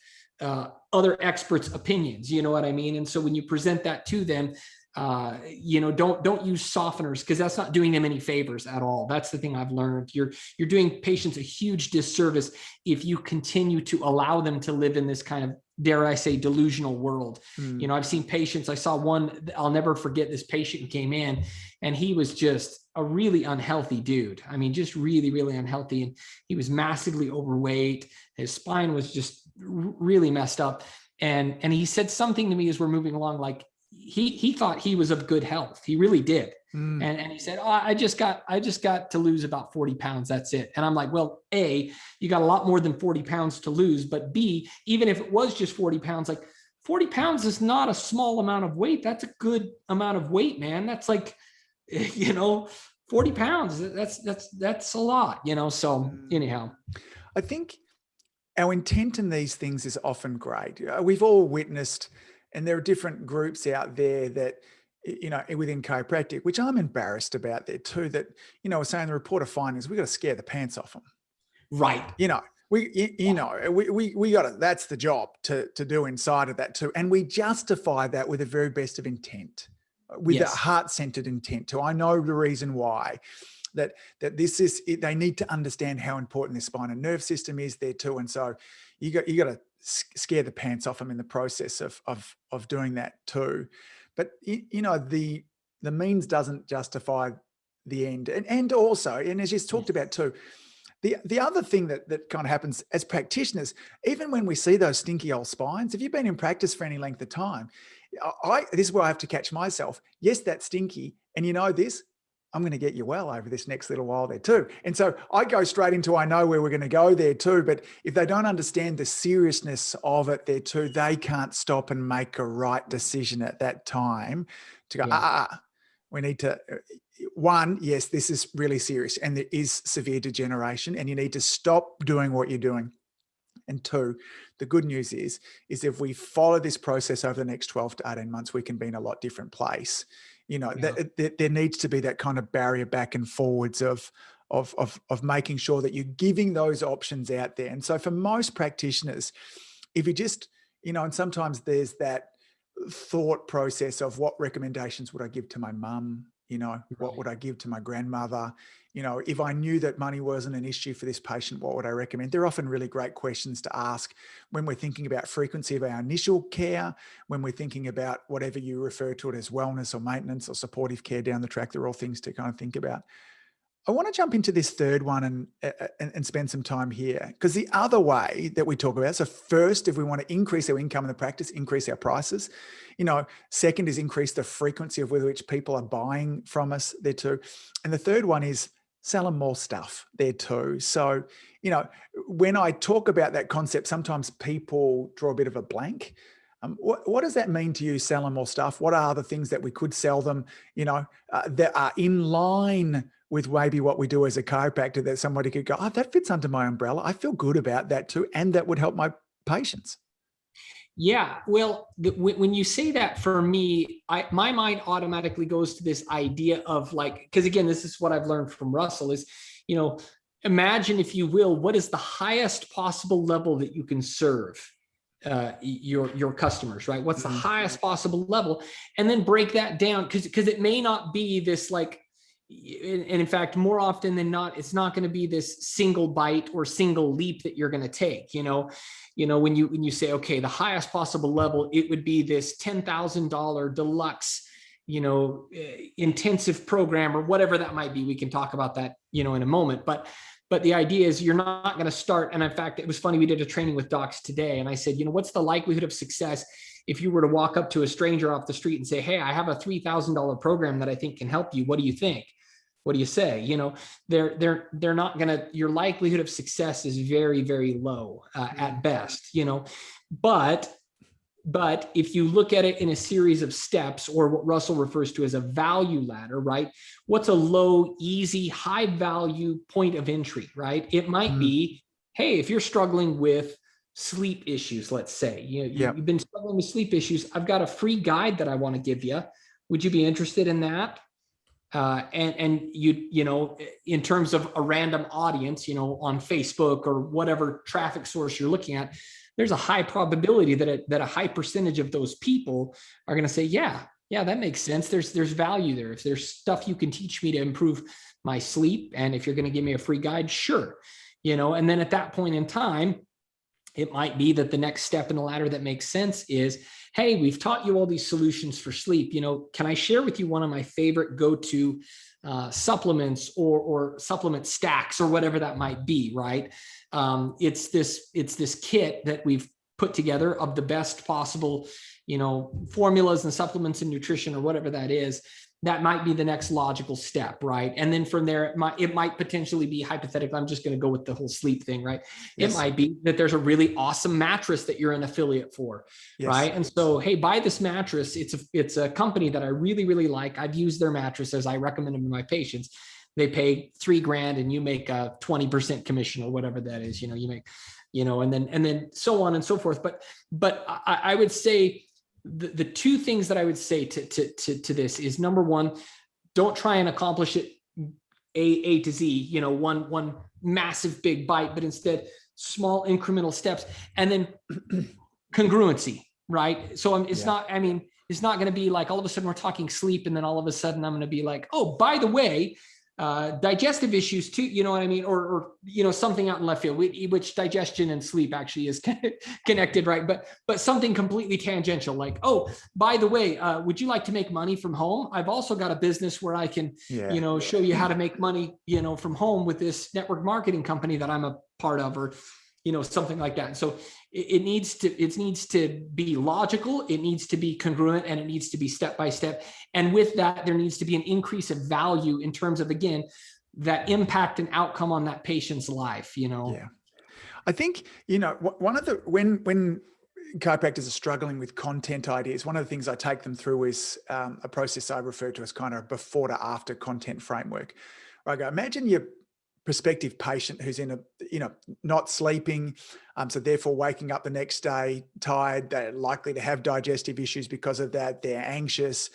other experts' opinions. You know what I mean? And so when you present that to them, don't use softeners, because that's not doing them any favors at all. That's the thing I've learned. You're doing patients a huge disservice if you continue to allow them to live in this kind of, dare I say, delusional world. I've seen patients. I saw one, I'll never forget. This patient came in and he was just a really unhealthy dude. I mean, just really, really unhealthy. And he was massively overweight. His spine was just really messed up. And he said something to me as we're moving along, like, he thought he was of good health. He really did. And he said, I just got to lose about 40 pounds. That's it. And I'm like, well, A, you got a lot more than 40 pounds to lose, but B, even if it was just 40 pounds, like 40 pounds is not a small amount of weight. That's a good amount of weight, man. That's like, 40 pounds. That's a lot, so anyhow. I think our intent in these things is often great. We've all witnessed, and there are different groups out there that, within chiropractic, which I'm embarrassed about there too, that, we're saying the report of findings, we got to scare the pants off them. Right. We got to, that's the job to do inside of that too. And we justify that with the very best of intent, with a heart-centered intent too. I know the reason why. That this is, they need to understand how important their spine and nerve system is there too. And so you got to scare the pants off them in the process of doing that too. But the means doesn't justify the end. And also, and as you talked about too, the other thing that kind of happens as practitioners, even when we see those stinky old spines, if you've been in practice for any length of time, this is where I have to catch myself. Yes, that's stinky. And this, I'm going to get you well over this next little while there too. And so I go straight into, I know where we're going to go there too. But if they don't understand the seriousness of it there too, they can't stop and make a right decision at that time to go, we need to, one, yes, this is really serious and there is severe degeneration and you need to stop doing what you're doing. And two, the good news is if we follow this process over the next 12 to 18 months, we can be in a lot different place. There needs to be that kind of barrier back and forwards of making sure that you're giving those options out there. And so for most practitioners, if you just, and sometimes there's that thought process of what recommendations would I give to my mum? What would I give to my grandmother? If I knew that money wasn't an issue for this patient, what would I recommend? They're often really great questions to ask when we're thinking about frequency of our initial care, when we're thinking about whatever you refer to it as wellness or maintenance or supportive care down the track. They're all things to kind of think about. I want to jump into this third one and spend some time here, because the other way that we talk about, so first, if we want to increase our income in the practice, increase our prices. Second is increase the frequency of with which people are buying from us there too. And the third one is sell them more stuff there too. So, when I talk about that concept, sometimes people draw a bit of a blank. What does that mean to you, sell them more stuff? What are the things that we could sell them, that are in line with maybe what we do as a chiropractor, that somebody could go, oh, that fits under my umbrella. I feel good about that too. And that would help my patients. Yeah. Well, when you say that, for me, my mind automatically goes to this idea of like, because again, this is what I've learned from Russell is, imagine, if you will, what is the highest possible level that you can serve your customers, right? What's the highest possible level? And then break that down, because it may not be this like, and in fact, more often than not, it's not going to be this single bite or single leap that you're going to take. When you say, okay, the highest possible level, it would be this $10,000 deluxe, intensive program or whatever that might be. We can talk about that, in a moment. But the idea is you're not going to start. And in fact, it was funny. We did a training with docs today, and I said, what's the likelihood of success if you were to walk up to a stranger off the street and say, hey, I have a $3,000 program that I think can help you. What do you think? What do you say? They're not going to, your likelihood of success is very, very low at best, but if you look at it in a series of steps, or what Russell refers to as a value ladder, right? What's a low, easy, high value point of entry, right? It might be, hey, if you're struggling with sleep issues, let's say, you've been struggling with sleep issues, I've got a free guide that I want to give you. Would you be interested in that? And you, in terms of a random audience, on Facebook or whatever traffic source you're looking at, there's a high probability that a high percentage of those people are going to say, yeah, that makes sense. There's value there. If there's stuff you can teach me to improve my sleep, and if you're going to give me a free guide, sure. And then at that point in time, it might be that the next step in the ladder that makes sense is, hey, we've taught you all these solutions for sleep. Can I share with you one of my favorite go-to supplements or supplement stacks or whatever that might be, right? It's this kit that we've put together of the best possible, formulas and supplements and nutrition or whatever that is. That might be the next logical step, right? And then from there, it might potentially be, hypothetically, I'm just going to go with the whole sleep thing, right? Yes. It might be that there's a really awesome mattress that you're an affiliate for, yes. Right? And so, hey, buy this mattress. It's a company that I really, really like. I've used their mattresses. I recommend them to my patients. They pay $3,000 and you make a 20% commission or whatever that is. You make, and then so on and so forth. But I would say, the two things that I would say to this is, number one, don't try and accomplish it A to Z, one massive big bite, but instead small incremental steps, and then congruency, right? So it's not going to be like all of a sudden we're talking sleep, and then all of a sudden I'm going to be like, oh, by the way, digestive issues too, or something out in left field, which digestion and sleep actually is connected, right? But something completely tangential, like, oh, by the way, would you like to make money from home? I've also got a business where I can, show you how to make money, from home with this network marketing company that I'm a part of, or, something like that. So it needs to be logical, it needs to be congruent, and it needs to be step by step. And with that, there needs to be an increase of value in terms of, again, that impact and outcome on that patient's life, Yeah. I think, one of the, when chiropractors are struggling with content ideas, one of the things I take them through is a process I refer to as kind of before to after content framework. Where I go, imagine your prospective patient who's in a, not sleeping, so therefore waking up the next day tired. They're likely to have digestive issues because of that. They're anxious.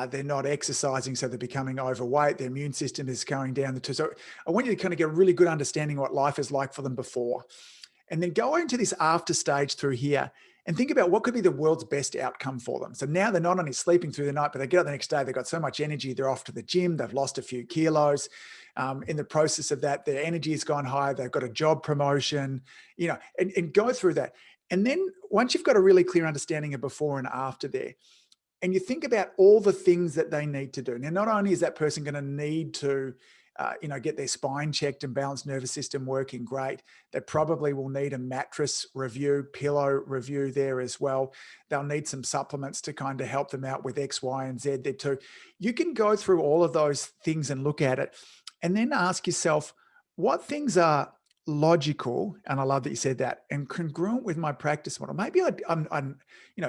They're not exercising, so they're becoming overweight. Their immune system is going down the tube. So I want you to kind of get a really good understanding of what life is like for them before. And then go into this after stage through here and think about what could be the world's best outcome for them. So now they're not only sleeping through the night, but they get up the next day, they've got so much energy, they're off to the gym, they've lost a few kilos. In the process of that, their energy has gone higher, they've got a job promotion, and go through that. And then once you've got a really clear understanding of before and after there, and you think about all the things that they need to do. Now, not only is that person going to need to get their spine checked and balanced nervous system working great. They probably will need a mattress review, pillow review there as well. They'll need some supplements to kind of help them out with X, Y, and Z there too. You can go through all of those things and look at it and then ask yourself, what things are logical, and I love that you said that, and congruent with my practice model. Maybe I'm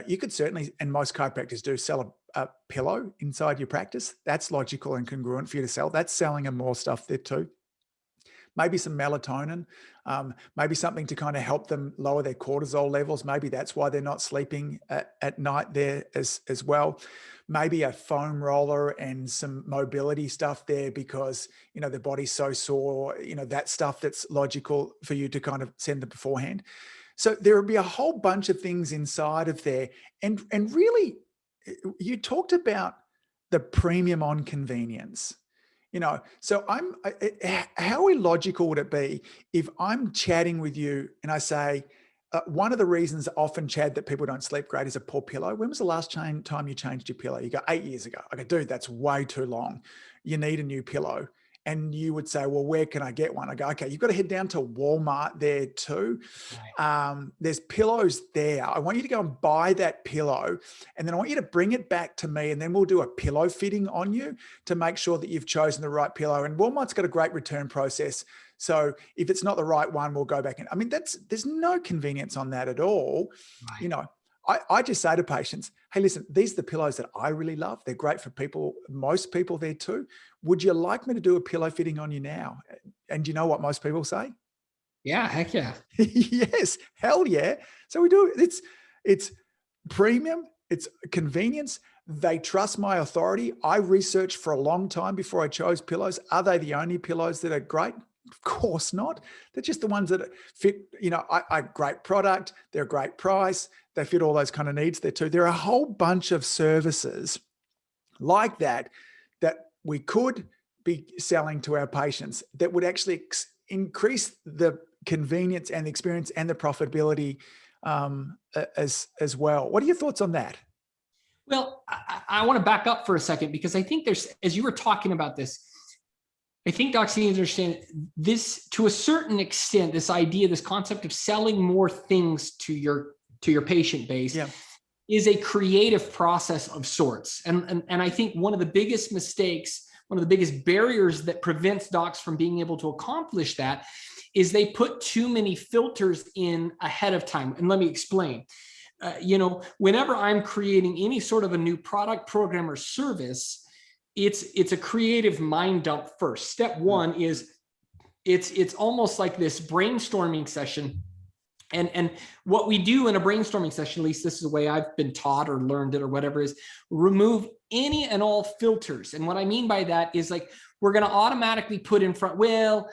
you could certainly, and most chiropractors do, sell a pillow inside your practice. That's logical and congruent for you to sell. That's selling them more stuff there too. Maybe some melatonin, maybe something to kind of help them lower their cortisol levels. Maybe that's why they're not sleeping at night there as well. Maybe a foam roller and some mobility stuff there because, their body's so sore, that stuff that's logical for you to kind of send them beforehand. So there will be a whole bunch of things inside of there. And really, you talked about the premium on convenience. So how illogical would it be if I'm chatting with you and I say, one of the reasons often, Chad, that people don't sleep great is a poor pillow. When was the last time you changed your pillow? You go, 8 years ago. I go, dude, that's way too long. You need a new pillow. And you would say, well, where can I get one? I go, okay, you've got to head down to Walmart there too. Right. There's pillows there. I want you to go and buy that pillow. And then I want you to bring it back to me. And then we'll do a pillow fitting on you to make sure that you've chosen the right pillow. And Walmart's got a great return process. So if it's not the right one, we'll go back in. I mean, there's no convenience on that at all. Right. I just say to patients, hey, listen, these are the pillows that I really love. They're great for people, most people there too. Would you like me to do a pillow fitting on you now? And you know what most people say? Yeah, heck yeah. Yes, hell yeah. So we do. It's premium. It's convenience. They trust my authority. I researched for a long time before I chose pillows. Are they the only pillows that are great? Of course not. They're just the ones that fit, I great product. They're a great price. They fit all those kind of needs there too. There are a whole bunch of services like that we could be selling to our patients that would actually increase the convenience and the experience and the profitability as well. What are your thoughts on that? Well, I want to back up for a second because I think as you were talking about this, I think docs need to understand this to a certain extent, this idea, this concept of selling more things to your patient base is a creative process of sorts. And I think one of the biggest mistakes, one of the biggest barriers that prevents docs from being able to accomplish that is they put too many filters in ahead of time. And let me explain. Whenever I'm creating any sort of a new product, program, or service, it's a creative mind dump first. Step one is it's almost like this brainstorming session. And what we do in a brainstorming session, at least this is the way I've been taught or learned it or whatever, is remove any and all filters. And what I mean by that is like, we're going to automatically put in front, well,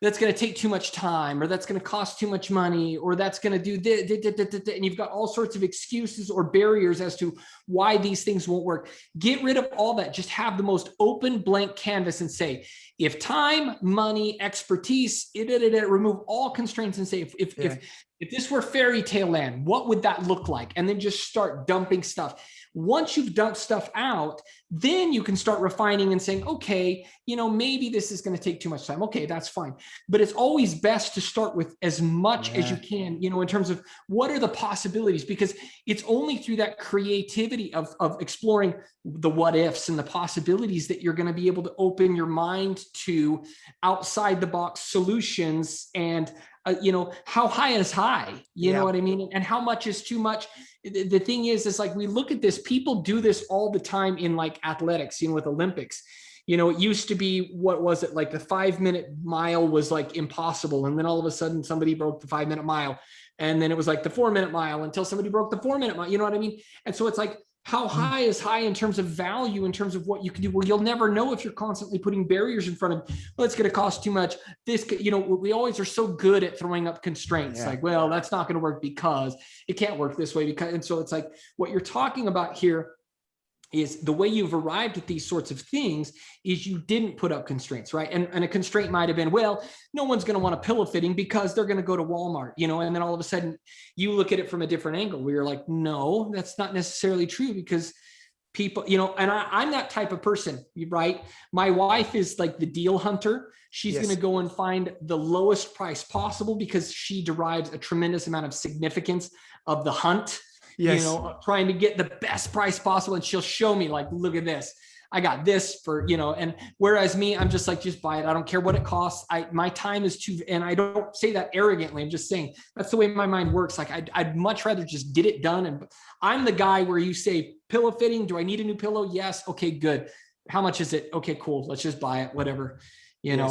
that's going to take too much time, or that's going to cost too much money, or that's going to do this, and you've got all sorts of excuses or barriers as to why these things won't work. Get rid of all that. Just have the most open blank canvas and say, if time, money, expertise, remove all constraints and say, if this were fairy tale land, what would that look like? And then just start dumping stuff. Once you've dumped stuff out, then you can start refining and saying, okay, maybe this is going to take too much time. Okay, that's fine. But it's always best to start with as much as you can, in terms of what are the possibilities, because it's only through that creativity of exploring the what ifs and the possibilities that you're going to be able to open your mind to outside the box solutions and how high is high, you know what I mean? And how much is too much? The thing is like, we look at this, people do this all the time in like athletics, with Olympics. It used to be, what was it? Like the 5-minute mile was like impossible. And then all of a sudden somebody broke the 5-minute mile. And then it was like the 4-minute mile until somebody broke the 4-minute mile. You know what I mean? And so it's like, how high is high in terms of value, in terms of what you can do? Well, you'll never know if you're constantly putting barriers in front of, well, it's going to cost too much. This, we always are so good at throwing up constraints. Like, well, that's not going to work because it can't work this way. And so it's like, what you're talking about here is the way you've arrived at these sorts of things is you didn't put up constraints, right? And a constraint might have been, well, no one's going to want a pillow fitting because they're going to go to Walmart, and then all of a sudden you look at it from a different angle where you're like, no, that's not necessarily true, because people, and I'm that type of person, right? My wife is like the deal hunter. She's going to go and find the lowest price possible because she derives a tremendous amount of significance of the hunt. Trying to get the best price possible. And she'll show me like, look at this. I got this for, and whereas me, I'm just like, just buy it. I don't care what it costs. My time is too, and I don't say that arrogantly. I'm just saying that's the way my mind works. Like I'd much rather just get it done. And I'm the guy where you say pillow fitting. Do I need a new pillow? Yes. Okay, good. How much is it? Okay, cool. Let's just buy it, whatever.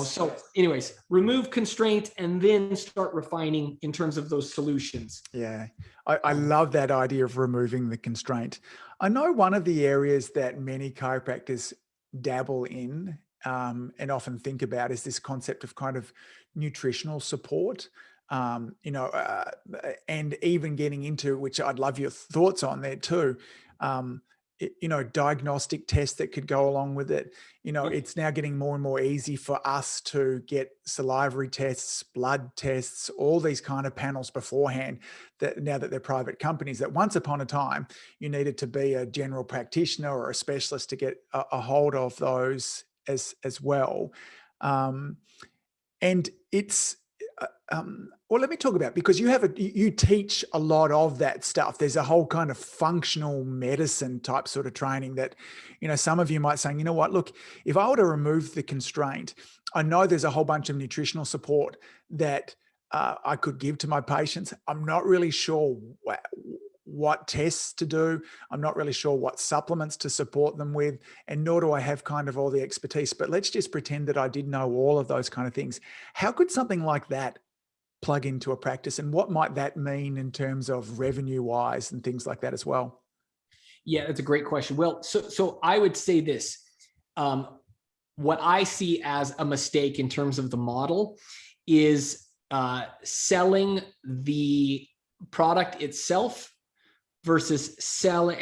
So anyways, remove constraint and then start refining in terms of those solutions. Yeah. I love that idea of removing the constraint. I know one of the areas that many chiropractors dabble in and often think about is this concept of kind of nutritional support, and even getting into, which I'd love your thoughts on there too, diagnostic tests that could go along with it. It's now getting more and more easy for us to get salivary tests, blood tests, all these kind of panels beforehand, that now that they're private companies, that once upon a time you needed to be a general practitioner or a specialist to get a hold of those as well. And it's, well, let me talk about, because you teach a lot of that stuff. There's a whole kind of functional medicine type sort of training that, some of you might say, you know what, look, if I were to remove the constraint, I know there's a whole bunch of nutritional support that I could give to my patients. I'm not really sure what tests to do. I'm not really sure what supplements to support them with, and nor do I have kind of all the expertise, but let's just pretend that I did know all of those kind of things. How could something like that plug into a practice, and what might that mean in terms of revenue wise and things like that as well? Yeah, that's a great question. Well, so I would say this, what I see as a mistake in terms of the model is selling the product itself versus selling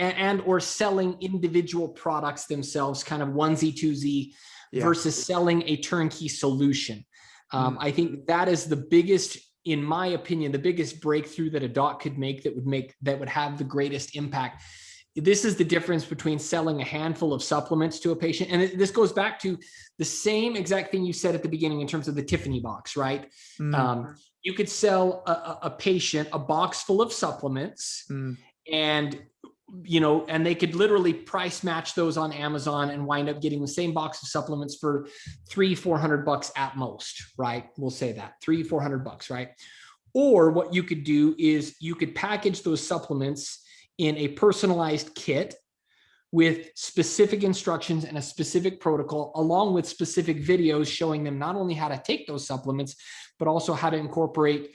individual products themselves, kind of onesie twosie, versus selling a turnkey solution. I think that is the biggest, in my opinion, the biggest breakthrough that a doc could make that would have the greatest impact. This is the difference between selling a handful of supplements to a patient. And this goes back to the same exact thing you said at the beginning in terms of the Tiffany box, right? You could sell a patient a box full of supplements, and they could literally price match those on Amazon and wind up getting the same box of supplements for $300-400 at most, right? We'll say that $300-400, right? Or what you could do is you could package those supplements in a personalized kit with specific instructions and a specific protocol, along with specific videos showing them not only how to take those supplements, but also how to incorporate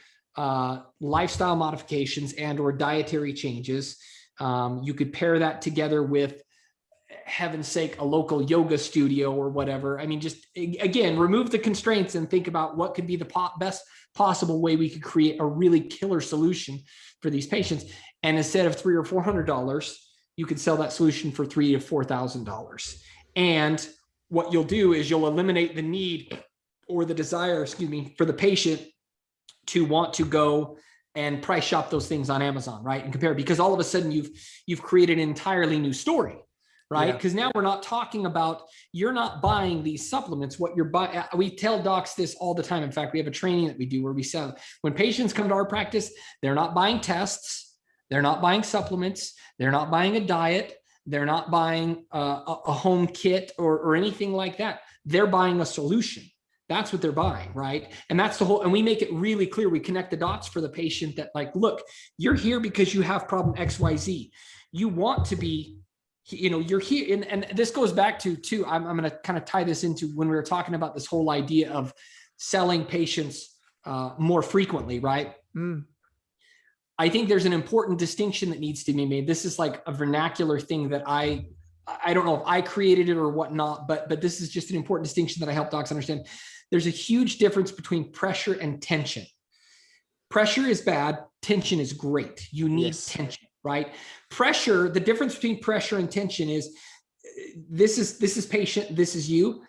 lifestyle modifications and or dietary changes. You could pair that together with, heaven's sake, a local yoga studio or whatever. I mean, just again, remove the constraints and think about what could be the best possible way we could create a really killer solution for these patients. And instead of $300 or $400, you could sell that solution for $3,000 to $4,000. And what you'll do is you'll eliminate the need or the desire, for the patient to want to go and price shop those things on Amazon, right? And compare, because all of a sudden you've created an entirely new story, right? Because now we're not talking about, you're not buying these supplements. What you're buying, we tell docs this all the time. In fact, we have a training that we do where we sell, when patients come to our practice, they're not buying tests, they're not buying supplements, they're not buying a diet, they're not buying a home kit or anything like that. They're buying a solution. That's what they're buying, right? And that's the whole, and we make it really clear. We connect the dots for the patient that like, look, you're here because you have problem XYZ. You want to be, you're here. And this goes back to, too, I'm going to kind of tie this into when we were talking about this whole idea of selling patients more frequently, right? I think there's an important distinction that needs to be made. This is like a vernacular thing that I don't know if I created it or whatnot, but this is just an important distinction that I help docs understand. There's a huge difference between pressure and tension. Pressure is bad. Tension is great. You need tension, right? Pressure, the difference between pressure and tension is this is patient. This is you.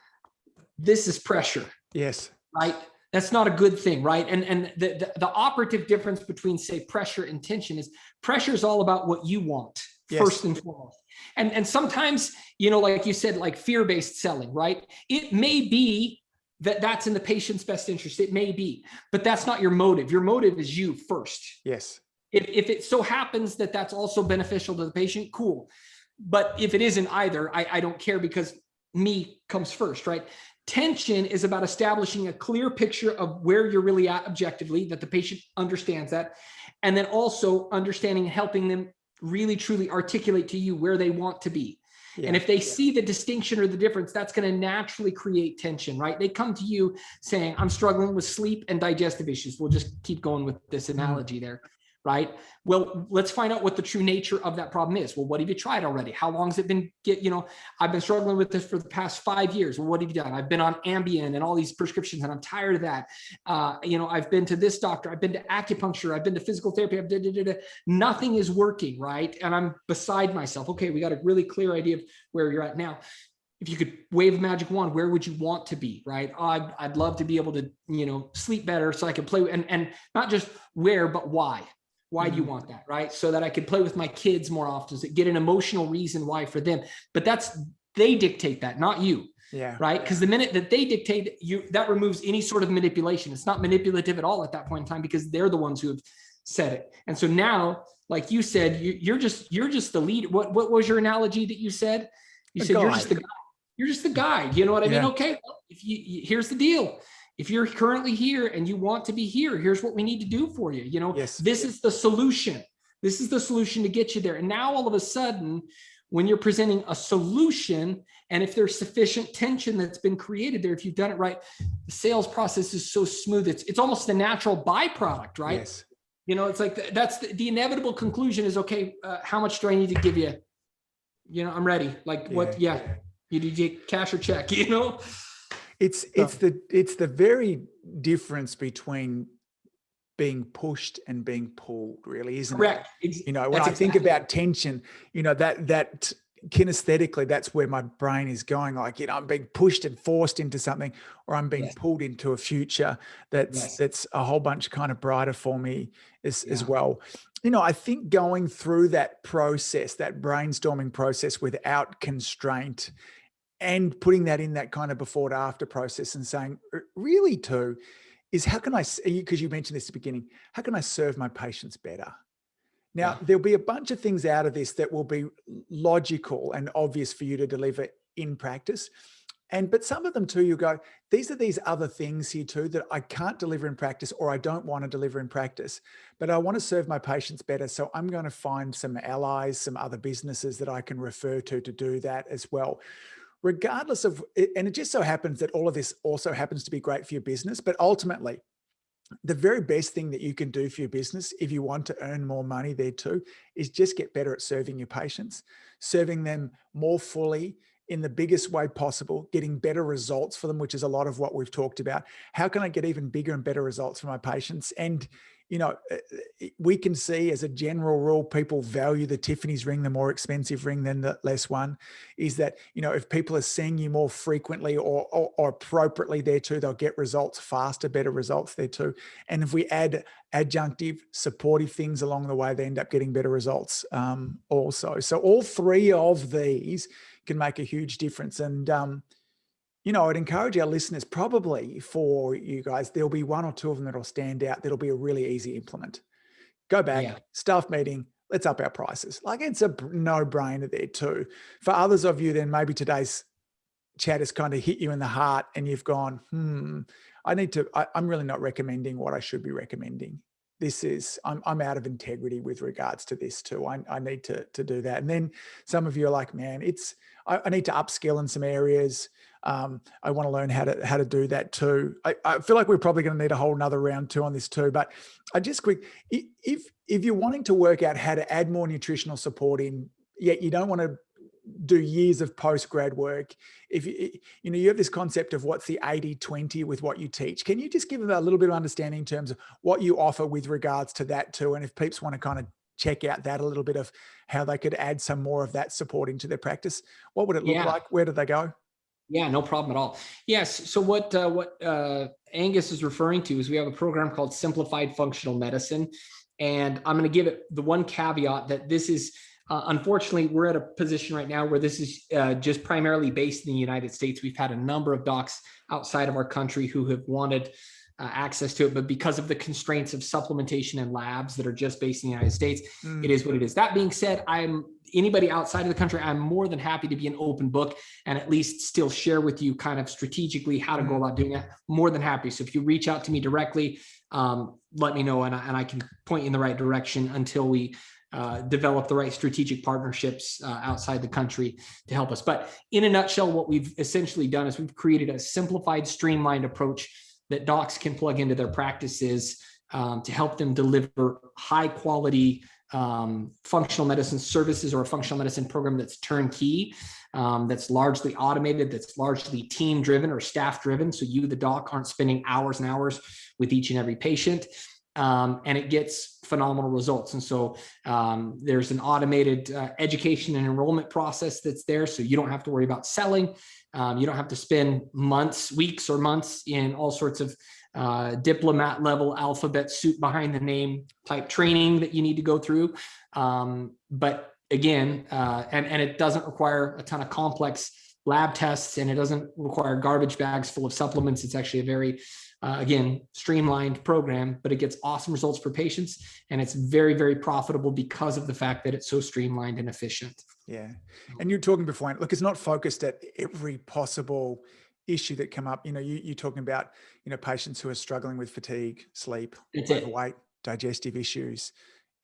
This is pressure. Yes. Right. That's not a good thing, right? And the operative difference between, say, pressure and tension is pressure is all about what you want first and foremost. And sometimes, like you said, like fear-based selling, right? It may be that that's in the patient's best interest. It may be, but that's not your motive. Your motive is you first. Yes. If it so happens that that's also beneficial to the patient, cool. But if it isn't either, I don't care because me comes first, right? Tension is about establishing a clear picture of where you're really at objectively, that the patient understands that. And then also understanding and helping them really truly articulate to you where they want to be. And if they see the distinction or the difference, that's going to naturally create tension, right? They come to you saying, I'm struggling with sleep and digestive issues. We'll just keep going with this analogy there, right? Well, let's find out what the true nature of that problem is. Well, what have you tried already? How long has it been? I've been struggling with this for the past 5 years. Well, what have you done? I've been on Ambien and all these prescriptions and I'm tired of that. I've been to this doctor. I've been to acupuncture. I've been to physical therapy. Nothing is working, right? And I'm beside myself. Okay, we got a really clear idea of where you're at now. If you could wave a magic wand, where would you want to be, right? I'd love to be able to, sleep better so I can play and not just where, but why. Why do you want that, right? So that I could play with my kids more often, so get an emotional reason why for them. But they dictate that, not you. Yeah. Right. Because the minute that they dictate that removes any sort of manipulation. It's not manipulative at all at that point in time because they're the ones who have said it. And so now, like you said, you're just the lead. What was your analogy that you said? You said you're just the guy. You're just the guide. You know what I mean? Okay. Well, here's the deal. If you're currently here and you want to be here, here's what we need to do for you. This is the solution. This is the solution to get you there. And now all of a sudden, when you're presenting a solution, and if there's sufficient tension that's been created there, if you've done it right, the sales process is so smooth. It's almost a natural byproduct, right? Yes. It's like that's the inevitable conclusion is, okay, how much do I need to give you? I'm ready. Like what? Yeah. You get cash or check, It's the very difference between being pushed and being pulled, really, isn't Correct. it? When I think about tension, that kinesthetically, that's where my brain is going. Like, I'm being pushed and forced into something, or I'm being pulled into a future that's a whole bunch kind of brighter for me as well. I think going through that process, that brainstorming process without constraint, and putting that in that kind of before to after process and saying, really too, is how can I, because you mentioned this at the beginning, how can I serve my patients better? Now, there'll be a bunch of things out of this that will be logical and obvious for you to deliver in practice. But some of them too, you go, these are these other things here too that I can't deliver in practice, or I don't want to deliver in practice, but I want to serve my patients better. So I'm going to find some allies, some other businesses that I can refer to do that as well. Regardless of, and it just so happens that all of this also happens to be great for your business, but ultimately, the very best thing that you can do for your business, if you want to earn more money there too, is just get better at serving your patients, serving them more fully in the biggest way possible, getting better results for them, which is a lot of what we've talked about. How can I get even bigger and better results for my patients? And we can see as a general rule, people value the Tiffany's ring, the more expensive ring than the less one. Is that, if people are seeing you more frequently or appropriately there too, they'll get results faster, better results there too. And if we add adjunctive, supportive things along the way, they end up getting better results also. So all three of these can make a huge difference. And, I'd encourage our listeners, probably for you guys, there'll be one or two of them that'll stand out. That'll be a really easy implement. Go back, staff meeting, let's up our prices. Like, it's a no-brainer there too. For others of you, then maybe today's Chad has kind of hit you in the heart and you've gone, I'm really not recommending what I should be recommending. I'm out of integrity with regards to this too. I need to do that. And then some of you are like, man, I need to upskill in some areas. I want to learn how to do that too. I feel like we're probably going to need a whole nother round 2 on this too, but if you're wanting to work out how to add more nutritional support in, yet you don't want to do years of post-grad work, if you have this concept of what's the 80-20 with what you teach, can you just give them a little bit of understanding in terms of what you offer with regards to that too? And if peeps want to kind of check out that a little bit of how they could add some more of that support into their practice, what would it look like? Where do they go? Yeah, no problem at all. Yes. So what Angus is referring to is we have a program called Simplified Functional Medicine. And I'm going to give it the one caveat that this is, unfortunately, we're at a position right now where this is just primarily based in the United States. We've had a number of docs outside of our country who have wanted access to it, but because of the constraints of supplementation and labs that are just based in the United States, it is what it is. That being said, anybody outside of the country, I'm more than happy to be an open book and at least still share with you kind of strategically how to go about doing that. More than happy. So if you reach out to me directly, let me know and I can point you in the right direction until we develop the right strategic partnerships outside the country to help us. But in a nutshell, what we've essentially done is we've created a simplified, streamlined approach that docs can plug into their practices to help them deliver high quality functional medicine services, or a functional medicine program that's turnkey, that's largely automated, that's largely team driven or staff driven. So you, the doc, aren't spending hours and hours with each and every patient. And it gets phenomenal results. And so there's an automated education and enrollment process that's there. So you don't have to worry about selling. You don't have to spend weeks or months in all sorts of diplomat level alphabet soup behind the name type training that you need to go through. But again, and it doesn't require a ton of complex lab tests, and it doesn't require garbage bags full of supplements. It's actually a very again, streamlined program, but it gets awesome results for patients, and it's very, very profitable because of the fact that it's so streamlined and efficient. Yeah. And you're talking before, look, it's not focused at every possible issue that come up. You're talking about, patients who are struggling with fatigue, sleep, overweight, digestive issues,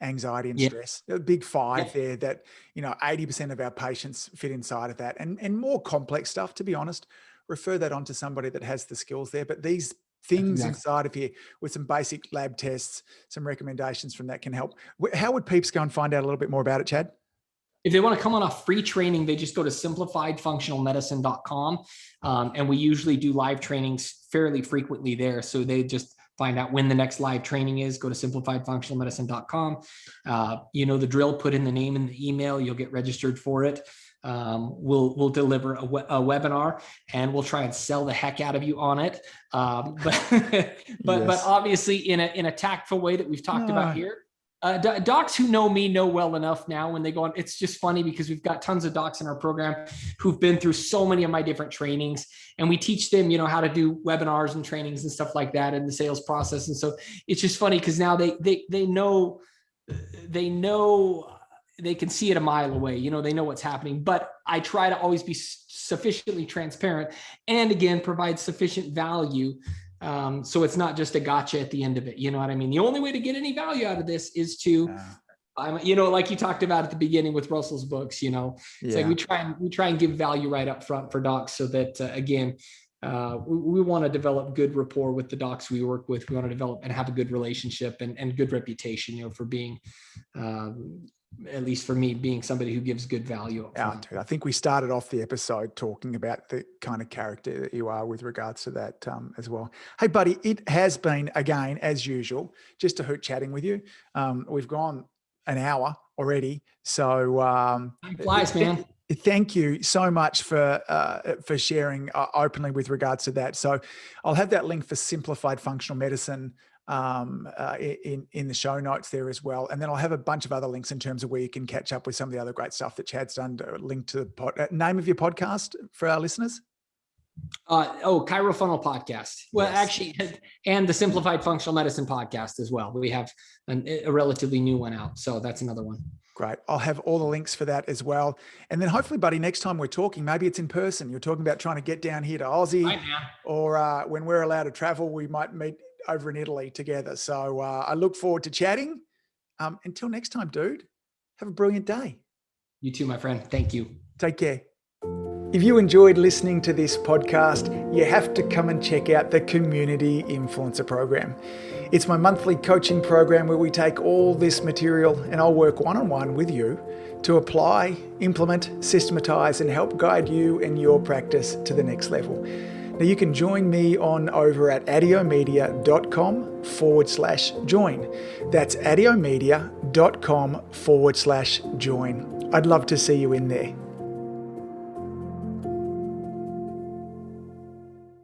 anxiety and stress. The big 5 there that, 80% of our patients fit inside of that, and more complex stuff, to be honest, refer that on to somebody that has the skills there. But these things inside of here with some basic lab tests, some recommendations from that can help. How would peeps go and find out a little bit more about it, Chad? If they want to come on a free training, they just go to simplifiedfunctionalmedicine.com. And we usually do live trainings fairly frequently there. So they just find out when the next live training is, go to simplifiedfunctionalmedicine.com. You know the drill, put in the name in the email, you'll get registered for it. We'll deliver a webinar, and we'll try and sell the heck out of you on it. But obviously in a tactful way that we've talked about here. Docs who know me know well enough now when they go on. It's just funny because we've got tons of docs in our program who've been through so many of my different trainings, and we teach them, how to do webinars and trainings and stuff like that in the sales process. And so it's just funny because now they know they can see it a mile away. They know what's happening, but I try to always be sufficiently transparent and again, provide sufficient value. So it's not just a gotcha at the end of it. You know what I mean? The only way to get any value out of this is to, like you talked about at the beginning with Russell's books, it's like we try and give value right up front for docs so that, again, we want to develop good rapport with the docs we work with. We want to develop and have a good relationship and good reputation, for being, at least for me, being somebody who gives good value up front. I think we started off the episode talking about the kind of character that you are with regards to that as well. Hey, buddy, it has been, again, as usual, just a hoot chatting with you. We've gone an hour already. So time flies, man. Thank you so much for sharing openly with regards to that. So I'll have that link for Simplified Functional Medicine in the show notes there as well. And then I'll have a bunch of other links in terms of where you can catch up with some of the other great stuff that Chad's done. Link to the name of your podcast for our listeners. Chiro Funnel Podcast. Well, actually, and the Simplified Functional Medicine Podcast as well. We have a relatively new one out. So that's another one. Great. I'll have all the links for that as well. And then hopefully, buddy, next time we're talking, maybe it's in person. You're talking about trying to get down here to Aussie, Right, man. or when we're allowed to travel, we might meet over in Italy together. So I look forward to chatting. Until next time, dude, have a brilliant day. You too, my friend. Thank you. Take care. If you enjoyed listening to this podcast, you have to come and check out the Community Influencer Program. It's my monthly coaching program where we take all this material and I'll work one-on-one with you to apply, implement, systematize, and help guide you and your practice to the next level. Now you can join me on over at adiomedia.com/join. That's adiomedia.com/join. I'd love to see you in there.